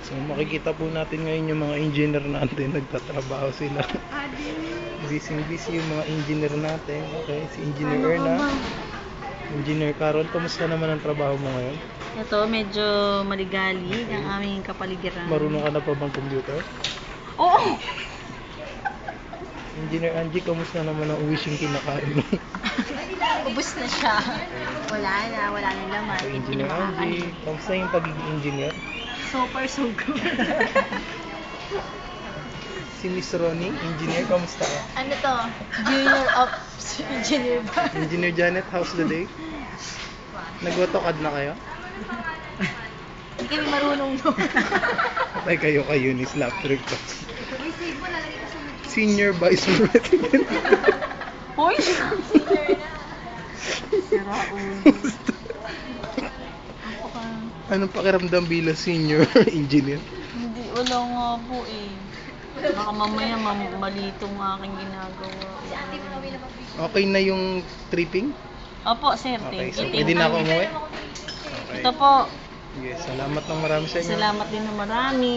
So makikita po natin ngayon yung mga engineer natin, nagtatrabaho sila. Busy yung mga engineer natin. Okay, si Engineer Erna. Engineer Carol, kamusta naman ang trabaho mo ngayon? Ito, medyo maligalig ang aming kapaligiran. Marunong ka na pa bang computer? Oo! Engineer Angie, kamusta naman ang wishing kinakain mo? Ubus na siya. Wala na laman. Engineer Angie, kamusta yung pagiging engineer? So far, so good. Si Miss Ronnie, engineer, kamusta ka? Ano to? Junior Ops Engineer ba? Engineer Janet, how's the day? Nag-AutoCAD na kayo? Hindi kami marunong no. Patay kayo kay Eunice Laptrick ko. Senior Vice President. Hoy! Senior na. Sira Anong pakiramdam bilang senior engineer? Hindi, wala nga po eh. Baka mamaya malito ang aking ginagawa. Okay na yung tripping? Opo, sir. Okay, Thank so you. pwede na ako umuwi? Okay. Ito po. Yes, salamat ng marami sa inyo. Salamat din ng marami.